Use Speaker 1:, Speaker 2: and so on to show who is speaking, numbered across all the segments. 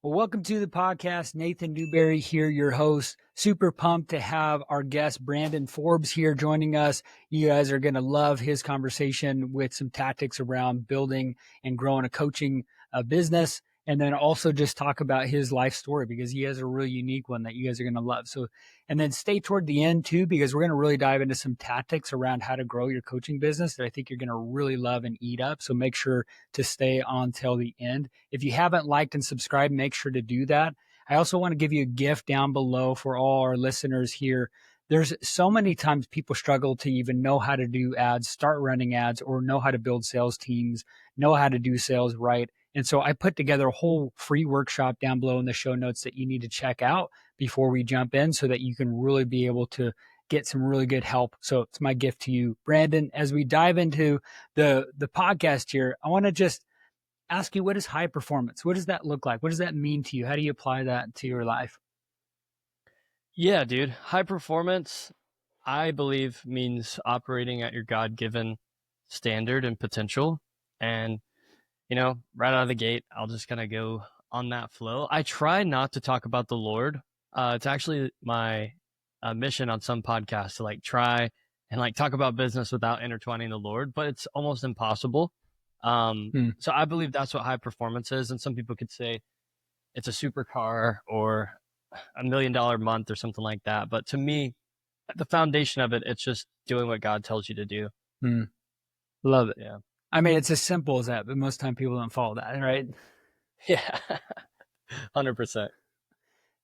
Speaker 1: Well, welcome to the podcast. Nathan Newberry here, your host. Super pumped to have our guest, Brandon Forbes, here joining us. You guys are going to love his conversation with some tactics around building and growing a coaching business. And then also just talk about his life story because he has a really unique one that you guys are going to love. So, and then stay toward the end too, because we're going to really dive into some tactics around how to grow your coaching business that I think you're going to really love and eat up. So make sure to stay on till the end. If you haven't liked and subscribed, make sure to do that. I also want to give you a gift down below for all our listeners here. There's so many times people struggle to even know how to do ads, start running ads, or know how to build sales teams, know how to do sales right. And so I put together a whole free workshop down below in the show notes that you need to check out before we jump in so that you can really be able to get some really good help. So it's my gift to you, Brandon. As we dive into the podcast here, I want to just ask you, what is high performance? What does that look like? What does that mean to you? How do you apply that to your life?
Speaker 2: Yeah, dude. High performance, I believe, means operating at your God-given standard and potential. And, right out of the gate, I'll just kind of go on that flow. I try not to talk about the Lord. It's actually my mission on some podcasts to try and talk about business without intertwining the Lord, but it's almost impossible. So I believe that's what high performance is. And some people could say it's a supercar or $1 million month or something like that. But to me, the foundation of it, it's just doing what God tells you to do.
Speaker 1: Love it.
Speaker 2: Yeah.
Speaker 1: I mean, it's as simple as that, but most time people don't follow that, right?
Speaker 2: Yeah. 100%.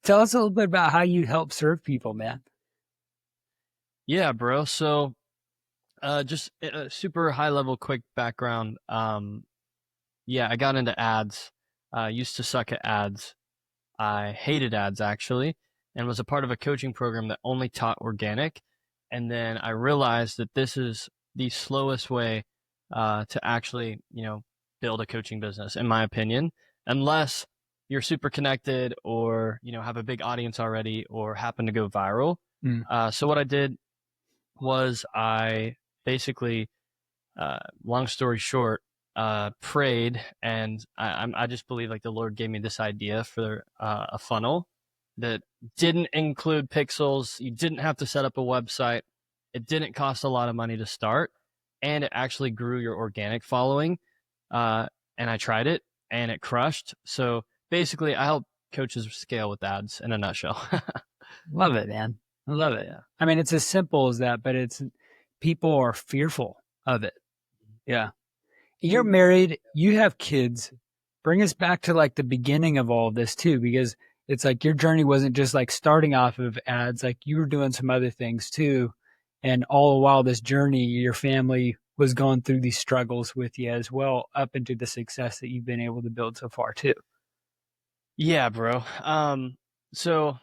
Speaker 1: Tell us a little bit about how you help serve people, man.
Speaker 2: Yeah, bro. So, just a super high level, quick background. Yeah, I got into ads. Used to suck at ads. I hated ads actually, and was a part of a coaching program that only taught organic. And then I realized that this is the slowest way to actually, build a coaching business, in my opinion, unless you're super connected or, have a big audience already or happen to go viral. So what I did was I basically, long story short, prayed, and I just believe the Lord gave me this idea for a funnel that didn't include pixels. You didn't have to set up a website. It didn't cost a lot of money to start, and it actually grew your organic following. And I tried it, and it crushed. So basically, I help coaches scale with ads in a nutshell.
Speaker 1: Love it, man. I love it.
Speaker 2: Yeah.
Speaker 1: I mean, it's as simple as that, but people are fearful of it. Yeah. You're married, you have kids. Bring us back to the beginning of all of this too, because it's your journey wasn't just starting off of ads, you were doing some other things too. And all the while this journey, your family was going through these struggles with you as well, up into the success that you've been able to build so far too.
Speaker 2: Yeah, bro. So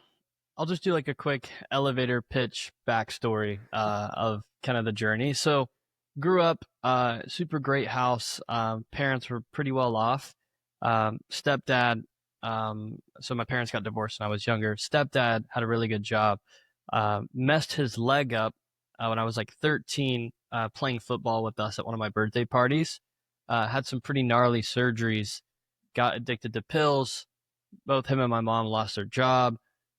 Speaker 2: I'll just do a quick elevator pitch backstory of kind of the journey. So grew up, super great house. Parents were pretty well off. Stepdad, so my parents got divorced when I was younger. Stepdad had a really good job. Messed his leg up when I was 13, playing football with us at one of my birthday parties. Had some pretty gnarly surgeries. Got addicted to pills. Both him and my mom lost their job.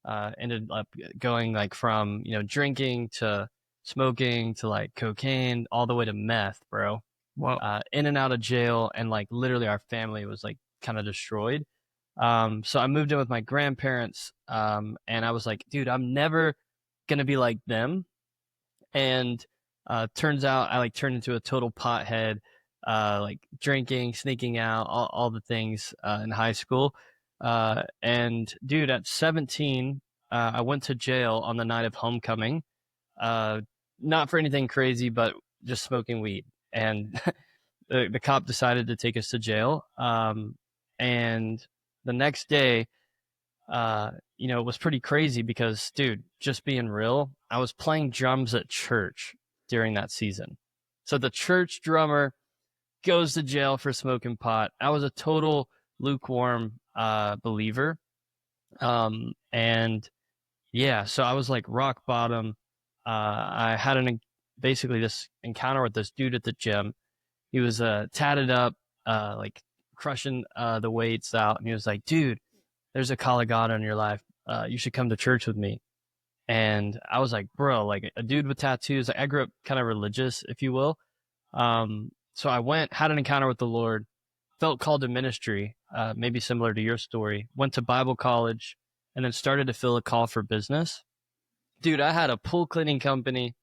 Speaker 2: Ended up going from drinking to smoking to cocaine all the way to meth, bro.
Speaker 1: Wow.
Speaker 2: In and out of jail, and literally our family was kind of destroyed. So I moved in with my grandparents, and I was like, dude, I'm never gonna be like them. And turns out I turned into a total pothead, drinking, sneaking out, all the things in high school. And dude, at 17, I went to jail on the night of homecoming. Not for anything crazy, but just smoking weed. And the cop decided to take us to jail. And the next day, it was pretty crazy because, dude, just being real, I was playing drums at church during that season. So the church drummer goes to jail for smoking pot. I was a total lukewarm believer. And yeah, so I was rock bottom. I had basically this encounter with this dude at the gym. He was tatted up, crushing the weights out, and he was like, dude, there's a call of God on your life. You should come to church with me. And I was like, bro, like a dude with tattoos. I grew up kind of religious, if you will. So I went, had an encounter with the Lord, felt called to ministry, maybe similar to your story, went to Bible college, and then started to feel a call for business. Dude, I had a pool cleaning company,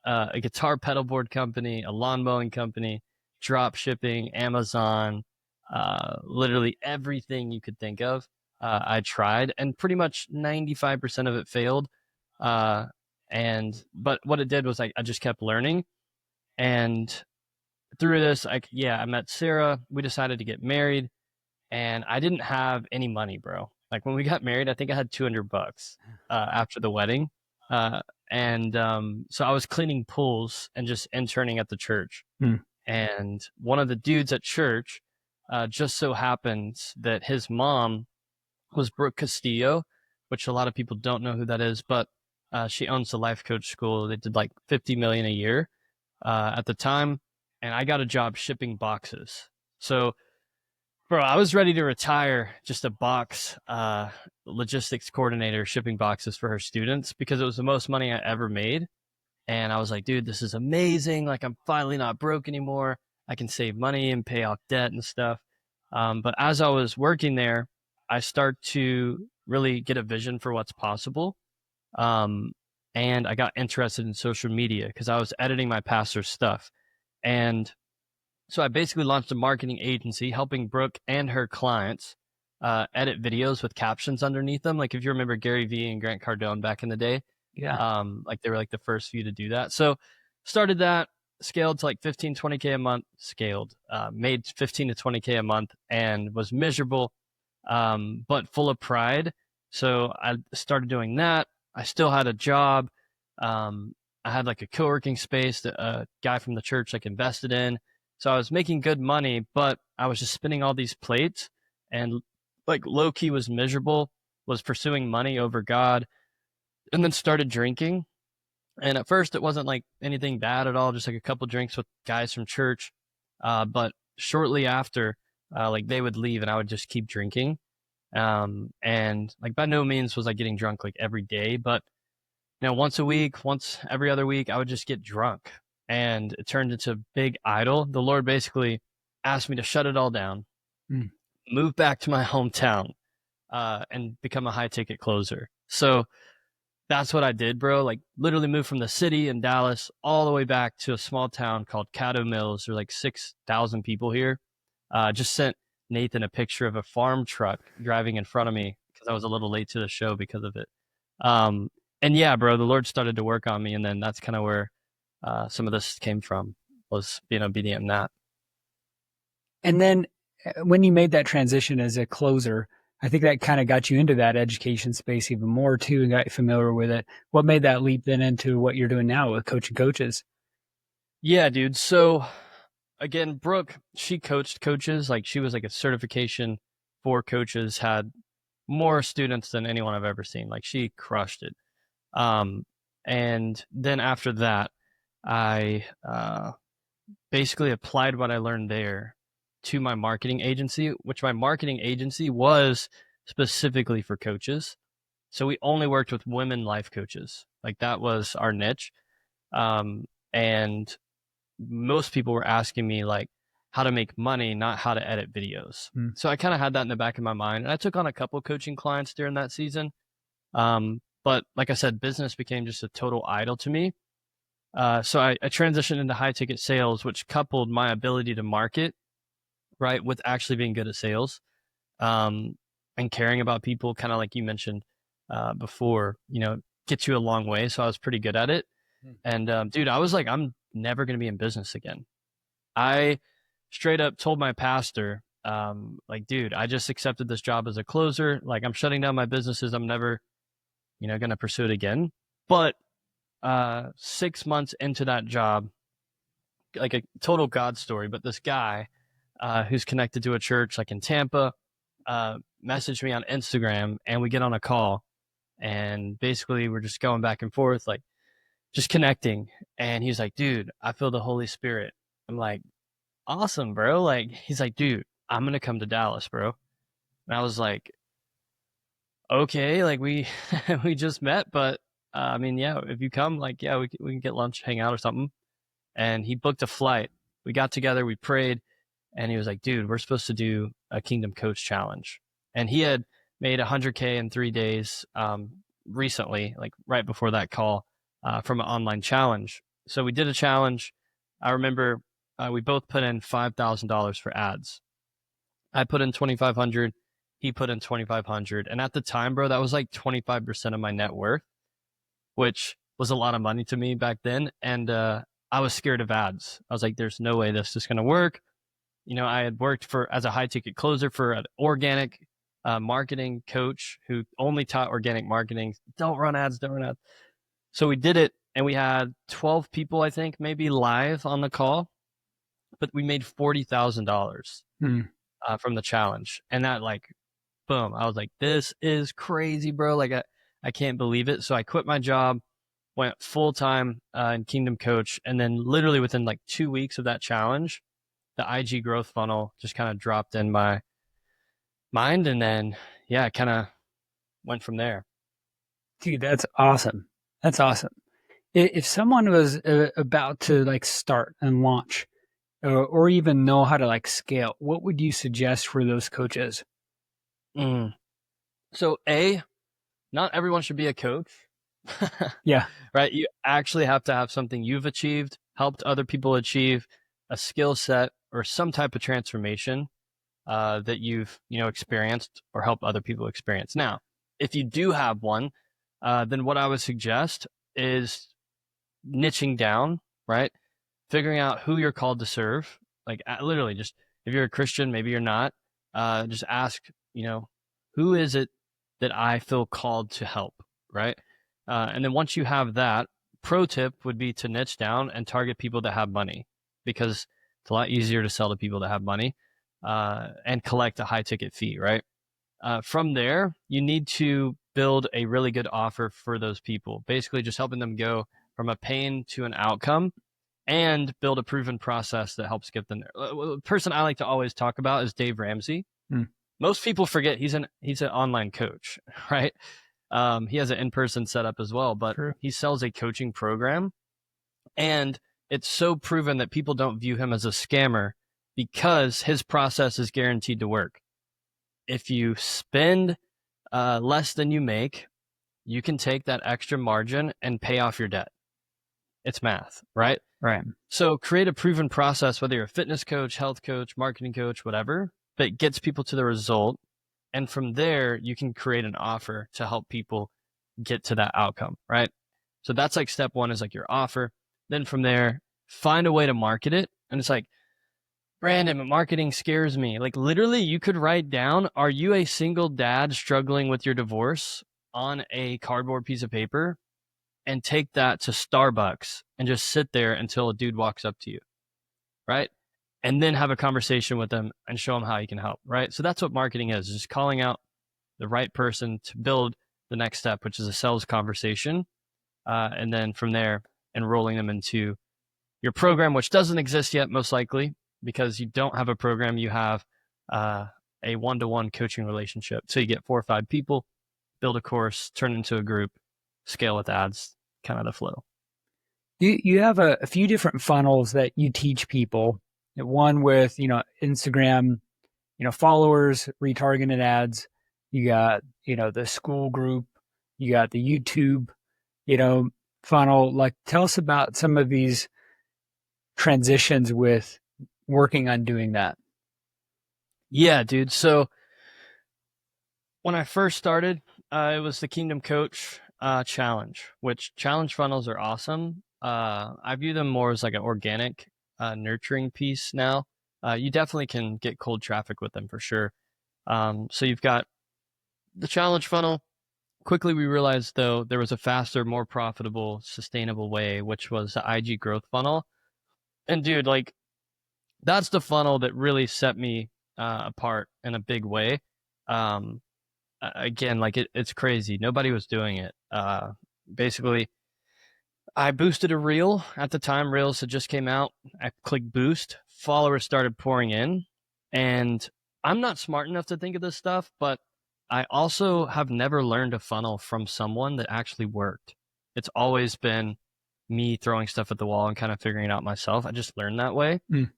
Speaker 2: a guitar pedal board company, a lawn mowing company, drop shipping, Amazon, literally everything you could think of. I tried, and pretty much 95% of it failed. Uh, but what it did was I just kept learning. And through this, I met Sarah. We decided to get married, and I didn't have any money, bro. Like when we got married, I think I had $200 after the wedding. Uh, so I was cleaning pools and just interning at the church.
Speaker 1: Hmm.
Speaker 2: And one of the dudes at church just so happens that his mom was Brooke Castillo, which a lot of people don't know who that is, but she owns the life coach school. They did like 50 million a year at the time, and I got a job shipping boxes. So, bro, I was ready to retire just a box logistics coordinator shipping boxes for her students because it was the most money I ever made. And I was like, dude, this is amazing. Like, I'm finally not broke anymore. I can save money and pay off debt and stuff. But as I was working there, I start to really get a vision for what's possible. Um, and I got interested in social media because I was editing my pastor's stuff. And so I basically launched a marketing agency helping Brooke and her clients edit videos with captions underneath them. Like if you remember Gary Vee and Grant Cardone back in the day,
Speaker 1: Yeah.
Speaker 2: like they were like the first few to do that. So started that, scaled to like 15, 20K a month, made 15 to 20K a month and was miserable, but full of pride. So I started doing that. I still had a job. I had like a co-working space that a guy from the church like invested in. So I was making good money, but I was just spinning all these plates and like low key was miserable, was pursuing money over God, and then started drinking. And at first it wasn't like anything bad at all, just like a couple drinks with guys from church. But shortly after, like they would leave and I would just keep drinking. And like by no means was I getting drunk like every day, but once a week, once every other week, I would just get drunk. And it turned into a big idol. The Lord basically asked me to shut it all down,
Speaker 1: Hmm.
Speaker 2: move back to my hometown, and become a high ticket closer. So that's what I did, bro. Like literally moved from the city in Dallas all the way back to a small town called Caddo Mills. There's like 6,000 people here. Just sent Nathan a picture of a farm truck driving in front of me because I was a little late to the show because of it. Um, and yeah, bro, the Lord started to work on me, and then that's kind of where some of this came from, was being obedient in that.
Speaker 1: And then when you made that transition as a closer, I think that kind of got you into that education space even more too and got you familiar with it. What made that leap then into what you're doing now with coaching coaches?
Speaker 2: Yeah, dude. So again, Brooke, she coached coaches. Like she was like a certification for coaches, had more students than anyone I've ever seen. Like she crushed it. Um, and then after that, I basically applied what I learned there to my marketing agency, which my marketing agency was specifically for coaches. So we only worked with women life coaches. Like that was our niche. And most people were asking me like how to make money, not how to edit videos.
Speaker 1: Hmm.
Speaker 2: So I kind of had that in the back of my mind. And I took on a couple coaching clients during that season. But like I said, business became just a total idol to me. So I transitioned into high ticket sales, which coupled my ability to market, right, with actually being good at sales, um, and caring about people, kind of like you mentioned before, gets you a long way. So I was pretty good at it. And dude, I was like, I'm never going to be in business again. I straight up told my pastor, like, dude, I just accepted this job as a closer. Like, I'm shutting down my businesses. I'm never, going to pursue it again. But 6 months into that job, like a total God story, but this guy who's connected to a church like in Tampa messaged me on Instagram and we get on a call and basically we're just going back and forth, like just connecting. And he's like, dude, I feel the Holy Spirit. I'm like, awesome, bro. Like, he's like, dude, I'm going to come to Dallas, bro. And I was like, okay, like we we just met, but I mean, yeah, if you come, like, yeah, we can get lunch, hang out or something. And he booked a flight. We got together, we prayed, and he was like, dude, we're supposed to do a Kingdom Coach challenge. And he had made 100K in 3 days recently, like right before that call from an online challenge. So we did a challenge. I remember we both put in $5,000 for ads. I put in 2,500. He put in 2,500. And at the time, bro, that was like 25% of my net worth, which was a lot of money to me back then. And I was scared of ads. I was like, there's no way this is going to work. You know, I had worked as a high ticket closer for an organic marketing coach who only taught organic marketing. Don't run ads, don't run ads. So we did it, and we had 12 people, I think, maybe live on the call, but we made $40,000 from the challenge. And that, like, boom, I was like, this is crazy, bro. Like, I can't believe it. So I quit my job, went full time in Kingdom Coach. And then literally within like 2 weeks of that challenge, the IG growth funnel just kind of dropped in my mind. And then, yeah, it kind of went from there.
Speaker 1: Dude, that's awesome. That's awesome. If someone was about to like start and launch or even know how to like scale, what would you suggest for those coaches?
Speaker 2: So, not everyone should be a coach.
Speaker 1: Yeah.
Speaker 2: Right? You actually have to have something you've achieved, helped other people achieve, a skill set or some type of transformation that you've experienced or helped other people experience. Now, if you do have one, then what I would suggest is niching down, right? Figuring out who you're called to serve. Like literally, just if you're a Christian, maybe you're not. Just ask, who is it that I feel called to help, right? And then once you have that, pro tip would be to niche down and target people that have money, because it's a lot easier to sell to people that have money and collect a high ticket fee, right? From there, you need to build a really good offer for those people, basically just helping them go from a pain to an outcome and build a proven process that helps get them there. The person I like to always talk about is Dave Ramsey. Most people forget he's an online coach, right? He has an in-person setup as well, but he sells a coaching program, and it's so proven that people don't view him as a scammer because his process is guaranteed to work. If you spend less than you make, you can take that extra margin and pay off your debt. It's math, right?
Speaker 1: Right.
Speaker 2: So create a proven process, whether you're a fitness coach, health coach, marketing coach, whatever, that gets people to the result. And from there, you can create an offer to help people get to that outcome, right? So that's like step one, is like your offer. Then from there, find a way to market it. And it's like, Brandon, marketing scares me. Like literally, you could write down, are you a single dad struggling with your divorce, on a cardboard piece of paper, and take that to Starbucks and just sit there until a dude walks up to you, right? And then have a conversation with them and show them how you can help, right? So that's what marketing is, just calling out the right person to build the next step, which is a sales conversation. And then from there, enrolling them into your program, which doesn't exist yet, most likely, because you don't have a program. You have a one-to-one coaching relationship. So you get 4 or 5 people, build a course, turn into a group, scale with ads, kind of the flow.
Speaker 1: You have a few different funnels that you teach people. One with, Instagram, followers, retargeted ads. You got, the school group. You got the YouTube, funnel. Like, tell us about some of these transitions with working on doing that.
Speaker 2: Yeah, dude. So when I first started, it was the Kingdom Coach challenge, which challenge funnels are awesome. I view them more as like an organic nurturing piece now. You definitely can get cold traffic with them for sure. So you've got the challenge funnel. Quickly, we realized, though, there was a faster, more profitable, sustainable way, which was the IG growth funnel. And dude, like, that's the funnel that really set me apart in a big way. Again, like it's crazy. Nobody was doing it. Basically, I boosted a reel at the time. Reels had just came out. I clicked boost. Followers started pouring in, and I'm not smart enough to think of this stuff, but I also have never learned a funnel from someone that actually worked. It's always been me throwing stuff at the wall and kind of figuring it out myself. I just learned that way.
Speaker 1: Mm.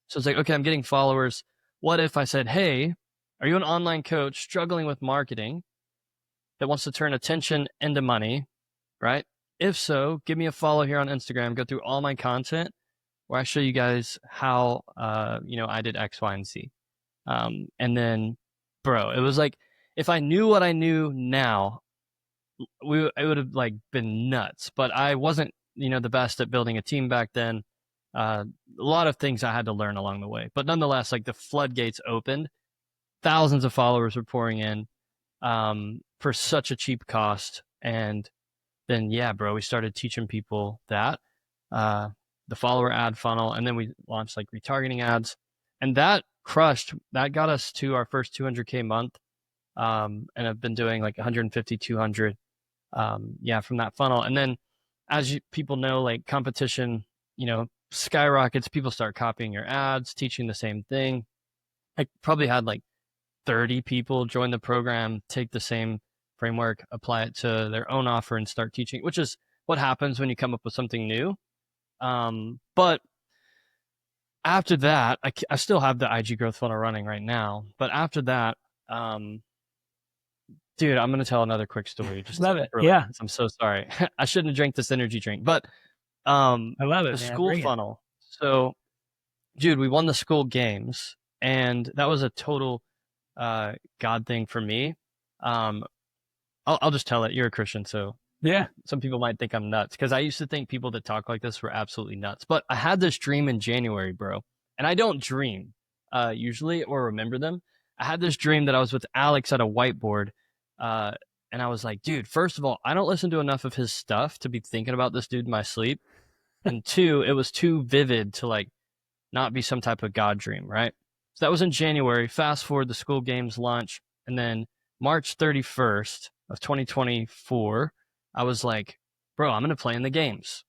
Speaker 2: So it's like, okay, I'm getting followers. What if I said, hey, are you an online coach struggling with marketing that wants to turn attention into money, right? If so, give me a follow here on Instagram. Go through all my content where I show you guys how, I did X, Y, and Z. And then, bro, it was like, if I knew what I knew now, it would have like been nuts. But I wasn't, the best at building a team back then. A lot of things I had to learn along the way. But nonetheless, like the floodgates opened. Thousands of followers were pouring in for such a cheap cost. And then, yeah, bro, we started teaching people that, the follower ad funnel. And then we launched like retargeting ads. And that crushed. That got us to our first 200K month. And I've been doing like 150, 200, from that funnel. And then as people know, like competition, skyrockets, people start copying your ads, teaching the same thing. I probably had like 30 people join the program, take the same framework, apply it to their own offer and start teaching, which is what happens when you come up with something new. But after that, I still have the IG growth funnel running right now. But after that, dude, I'm going to tell another quick story. Just
Speaker 1: Love it.
Speaker 2: really,
Speaker 1: Yeah.
Speaker 2: I'm so sorry. I shouldn't have drank this energy drink, but
Speaker 1: I love it,
Speaker 2: the
Speaker 1: man.
Speaker 2: school
Speaker 1: Bring it.
Speaker 2: funnel. So, dude, we won the school games, and that was a total God thing for me. I'll just tell it. You're a Christian, so
Speaker 1: Yeah.
Speaker 2: some people might think I'm nuts because I used to think people that talk like this were absolutely nuts. But I had this dream in January, bro, and I don't dream usually or remember them. I had this dream that I was with Alex at a whiteboard, and I was like, dude, first of all, I don't listen to enough of his stuff to be thinking about this dude in my sleep. And two, it was too vivid to like not be some type of God dream, right? So that was in January. Fast forward, the school games launch, and then March 31st of 2024, I was like, bro, I'm gonna play in the games.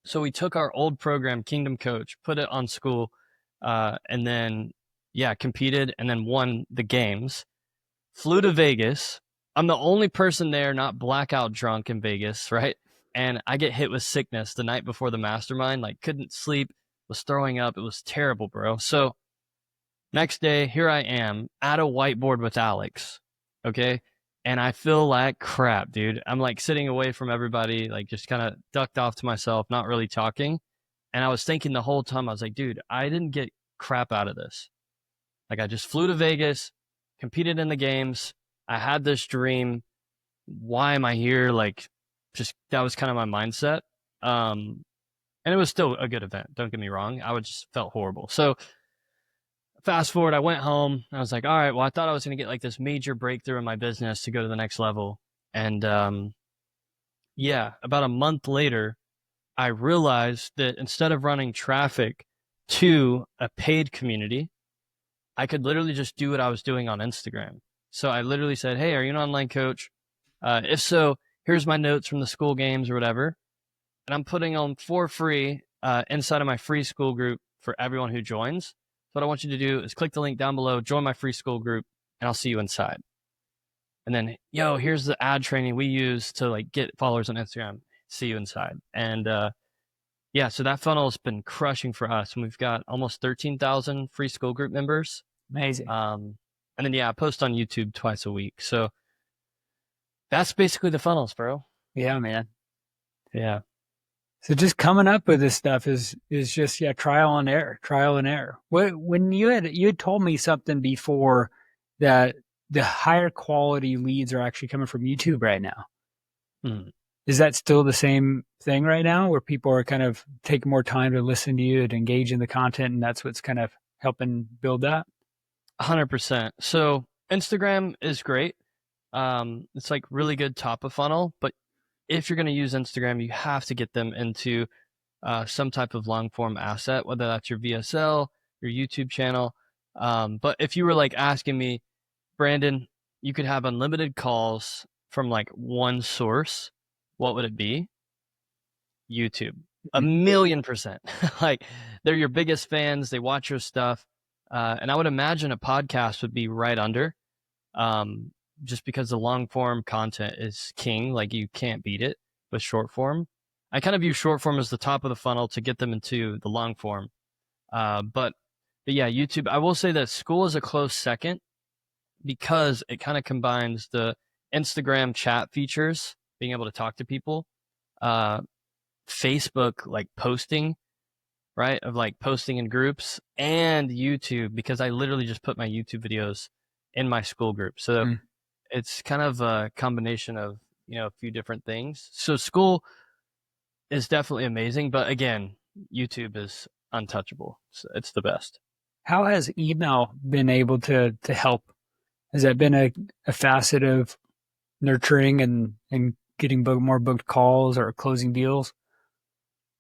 Speaker 2: So we took our old program, Kingdom Coach, put it on school, and then competed and then won the games. Flew to Vegas. I'm the only person there not blackout drunk in Vegas, right? And I get hit with sickness the night before the mastermind, like couldn't sleep, was throwing up. It was terrible, bro. So next day, here I am at a whiteboard with Alex, okay? And I feel like crap, dude. I'm like sitting away from everybody, like just kind of ducked off to myself, not really talking. And I was thinking the whole time, I was like, dude, I didn't get crap out of this. Like I just flew to Vegas, competed in the games. I had this dream. Why am I here? Like, just that was kind of my mindset. And it was still a good event. Don't get me wrong. I just felt horrible. So fast forward, I went home. I was like, all right, well, I thought I was going to get like this major breakthrough in my business to go to the next level. And about a month later, I realized that instead of running traffic to a paid community, I could literally just do what I was doing on Instagram. So I literally said, hey, are you an online coach? If so, here's my notes from the school games or whatever. And I'm putting them for free inside of my free school group for everyone who joins. So what I want you to do is click the link down below, join my free school group, and I'll see you inside. And then, here's the ad training we use to like get followers on Instagram. See you inside. And so that funnel has been crushing for us. And we've got almost 13,000 free school group members.
Speaker 1: Amazing.
Speaker 2: And then, I post on YouTube twice a week. So that's basically the funnels, bro.
Speaker 1: Yeah, man.
Speaker 2: Yeah.
Speaker 1: So just coming up with this stuff is just trial and error. When you had told me something before that the higher quality leads are actually coming from YouTube right now. Is that still the same thing right now, where people are kind of taking more time to listen to you and engage in the content, and that's what's kind of helping build that?
Speaker 2: 100%. So Instagram is great. It's like really good top of funnel, but if you're going to use Instagram, you have to get them into some type of long form asset, whether that's your VSL, your YouTube channel. But if you were like asking me, Brandon, you could have unlimited calls from like one source, what would it be? YouTube. 1,000,000%. Like they're your biggest fans. They watch your stuff. And I would imagine a podcast would be right under. just because the long form content is king. Like you can't beat it with short form. I kind of view short form as the top of the funnel to get them into the long form. But yeah, YouTube. I will say that school is a close second because it kind of combines the Instagram chat features, being able to talk to people, uh, Facebook like posting, right? Of like posting in groups, and YouTube, because I literally just put my YouTube videos in my school group. So
Speaker 1: Mm.
Speaker 2: it's kind of a combination of, a few different things. So school is definitely amazing, but again, YouTube is untouchable. It's the best.
Speaker 1: How has email been able to help? Has that been a facet of nurturing and getting more booked calls or closing deals?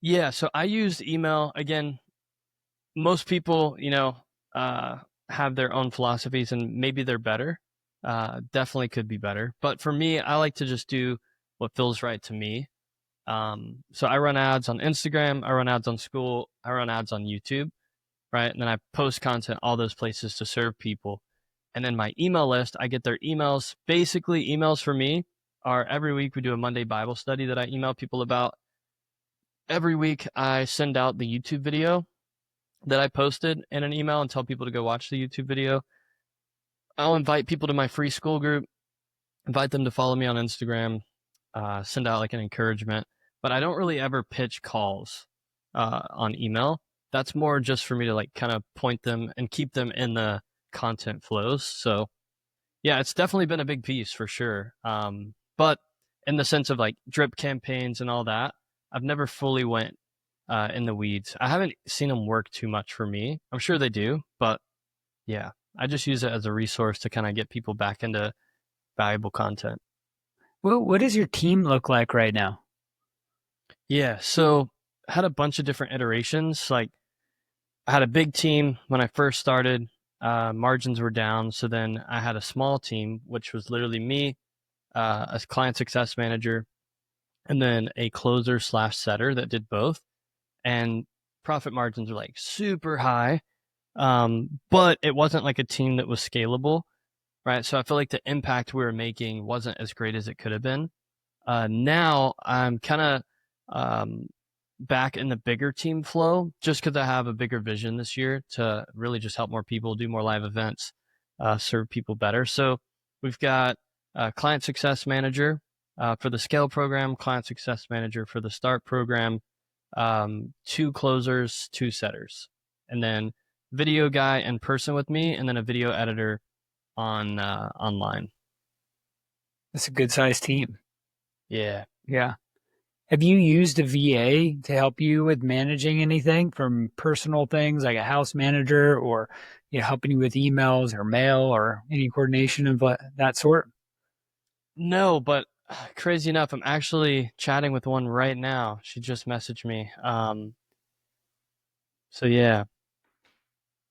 Speaker 2: Yeah, so I used email again. Most people, uh, have their own philosophies, and maybe they're better. Definitely could be better. But for me, I like to just do what feels right to me. So I run ads on Instagram, I run ads on school, I run ads on YouTube, right? And then I post content all those places to serve people. And then my email list, I get their emails. Basically, emails for me are every week we do a Monday Bible study that I email people about. Every week I send out the YouTube video that I posted in an email and tell people to go watch the YouTube video. I'll invite people to my free school group, invite them to follow me on Instagram, send out like an encouragement. But I don't really ever pitch calls on email. That's more just for me to like kind of point them and keep them in the content flows. So yeah, it's definitely been a big piece for sure. But in the sense of like drip campaigns and all that, I've never fully went in the weeds. I haven't seen them work too much for me. I'm sure they do, but yeah, I just use it as a resource to kind of get people back into valuable content.
Speaker 1: Well, what does your team look like right now?
Speaker 2: Yeah, so I had a bunch of different iterations. Like I had a big team when I first started. Margins were down, so then I had a small team, which was literally me, a client success manager, and then a closer slash setter that did both. And profit margins were like super high, but it wasn't like a team that was scalable, right? So I feel like the impact we were making wasn't as great as it could have been. Now I'm kind of um, back in the bigger team flow just because I have a bigger vision this year to really just help more people, do more live events, serve people better. So we've got a client success manager for the scale program, client success manager for the start program, two closers, two setters, and then video guy in person with me, and then a video editor on online.
Speaker 1: It's a good sized team.
Speaker 2: Yeah.
Speaker 1: Yeah. Have you used a VA to help you with managing anything from personal things like a house manager or helping you with emails or mail or any coordination of that sort?
Speaker 2: No, but crazy enough, I'm actually chatting with one right now. She just messaged me. So yeah.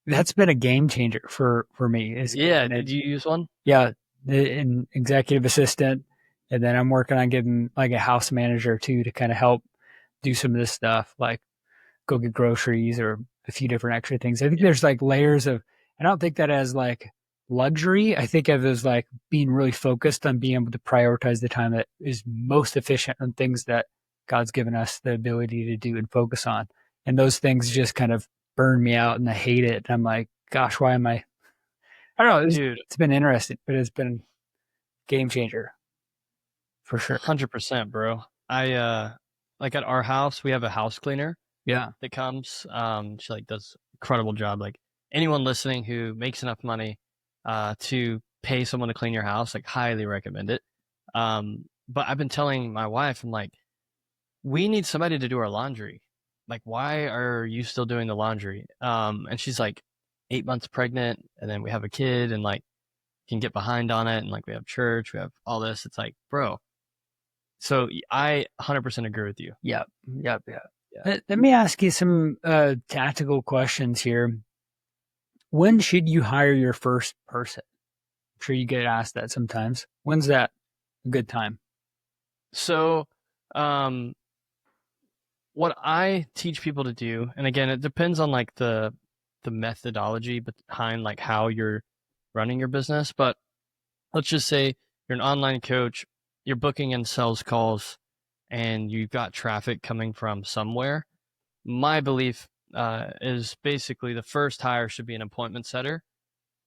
Speaker 1: That's been a game changer for me. Is
Speaker 2: Yeah,
Speaker 1: getting
Speaker 2: did
Speaker 1: it.
Speaker 2: you use one?
Speaker 1: Yeah, an executive assistant, and then I'm working on getting like a house manager too to kind of help do some of this stuff, like go get groceries or a few different extra things. I think there's like layers of. I don't think that as like luxury. I think of it as like being really focused on being able to prioritize the time that is most efficient on things that God's given us the ability to do and focus on. And those things just kind of burn me out and I hate it. And I'm like, gosh, why am I don't know.
Speaker 2: Dude,
Speaker 1: It's been interesting, but it's been a game changer for sure.
Speaker 2: 100%, bro. I like at our house, we have a house cleaner
Speaker 1: Yeah.
Speaker 2: that comes. She like does incredible job. Like anyone listening who makes enough money to pay someone to clean your house, like highly recommend it. But I've been telling my wife, I'm like, we need somebody to do our laundry. Like, why are you still doing the laundry? And she's like 8 months pregnant, and then we have a kid, and like can get behind on it, and like we have church, we have all this. It's like, bro. So I 100% agree with you.
Speaker 1: Yep. Yep. Yep.
Speaker 2: Yeah.
Speaker 1: Let me ask you some tactical questions here. When should you hire your first person? I'm sure you get asked that sometimes. When's that a good time?
Speaker 2: So, um, what I teach people to do, and again, it depends on like the methodology behind like how you're running your business, but let's just say you're an online coach, you're booking in sales calls, and you've got traffic coming from somewhere. My belief is basically the first hire should be an appointment setter,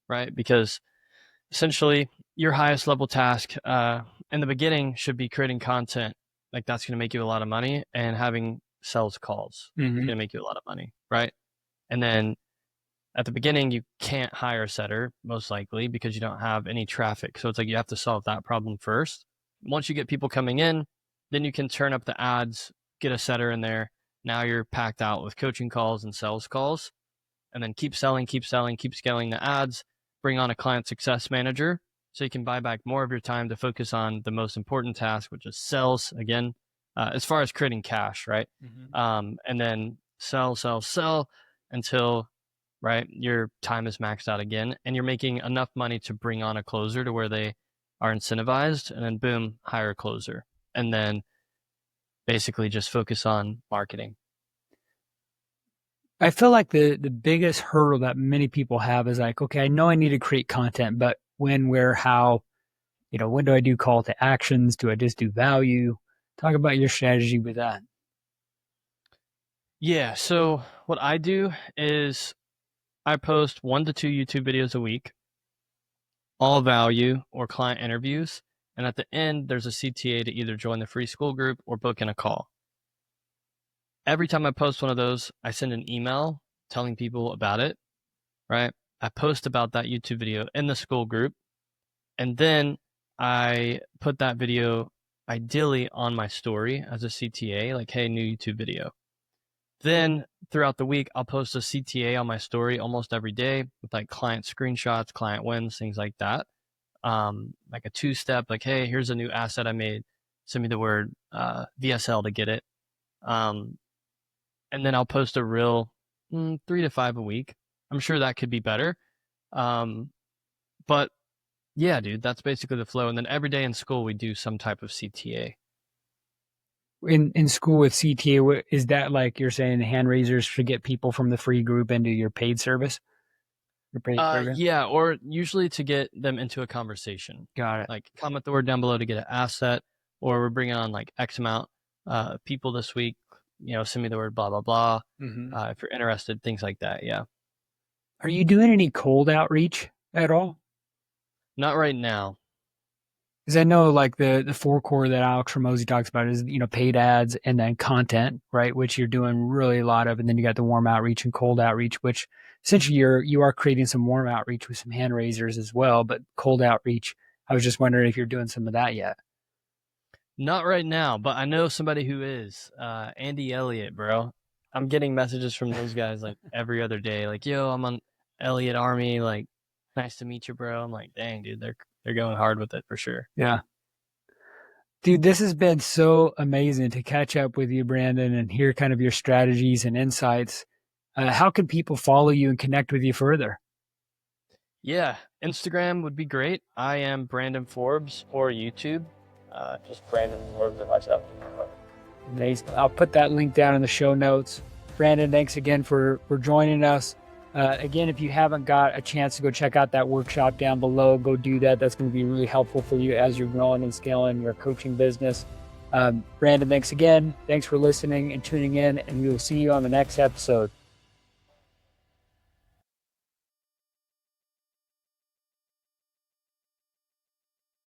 Speaker 2: right? Because essentially your highest level task in the beginning should be creating content. Like that's going to make you a lot of money, and having sales calls is going to make you a lot of money, right? And then at the beginning, you can't hire a setter, most likely, because you don't have any traffic. So it's like you have to solve that problem first. Once you get people coming in, then you can turn up the ads, get a setter in there. Now you're packed out with coaching calls and sales calls, and then keep selling, keep scaling the ads, bring on a client success manager so you can buy back more of your time to focus on the most important task, which is sales, again, as far as creating cash, right? And then sell until right your time is maxed out again, and you're making enough money to bring on a closer to where they are incentivized, and then boom, hire a closer, and then basically just focus on marketing.
Speaker 1: I feel like the biggest hurdle that many people have is like, okay, I know I need to create content, but when, where, how, when do I do call to actions? Do I just do value? Talk about your strategy with that.
Speaker 2: Yeah, so what I do is I post 1 to 2 YouTube videos a week, all value or client interviews. And at the end, there's a CTA to either join the free school group or book in a call. Every time I post one of those, I send an email telling people about it, right? I post about that YouTube video in the school group. And then I put that video ideally on my story as a CTA, like, hey, new YouTube video. Then throughout the week, I'll post a CTA on my story almost every day with like client screenshots, client wins, things like that. Like a 2-step, like, hey, here's a new asset I made. Send me the word VSL to get it. And then I'll post a reel 3 to 5 a week. I'm sure that could be better. But yeah, dude, that's basically the flow. And then every day in school, we do some type of CTA.
Speaker 1: In school with CTA, is that like you're saying hand raisers to get people from the free group into your paid service? Your paid program?
Speaker 2: Yeah, or usually to get them into a conversation.
Speaker 1: Got it.
Speaker 2: Like comment the word down below to get an asset, or we're bringing on like X amount people this week. Send me the word blah blah blah. If you're interested, things like that. Yeah.
Speaker 1: Are you doing any cold outreach at all?
Speaker 2: Not right now.
Speaker 1: Because I know like the 4 core that Alex Ramosi talks about is, paid ads and then content, right? Which you're doing really a lot of. And then you got the warm outreach and cold outreach, which essentially you are creating some warm outreach with some hand raisers as well. But cold outreach, I was just wondering if you're doing some of that yet.
Speaker 2: Not right now, but I know somebody who is. Andy Elliott, bro. I'm getting messages from those guys like every other day. Like, yo, I'm on Elliott Army. Like, nice to meet you, bro. I'm like, dang, dude, they're going hard with it for sure.
Speaker 1: Yeah. Dude, this has been so amazing to catch up with you, Brandon, and hear kind of your strategies and insights. How can people follow you and connect with you further?
Speaker 2: Yeah, Instagram would be great. I am Brandon Forbes, or YouTube. Just Brandon Forbes if I stop.
Speaker 1: Nice. I'll put that link down in the show notes. Brandon, thanks again for joining us. Again, if you haven't got a chance to go check out that workshop down below, go do that. That's going to be really helpful for you as you're growing and scaling your coaching business. Brandon, thanks again. Thanks for listening and tuning in, and we will see you on the next episode.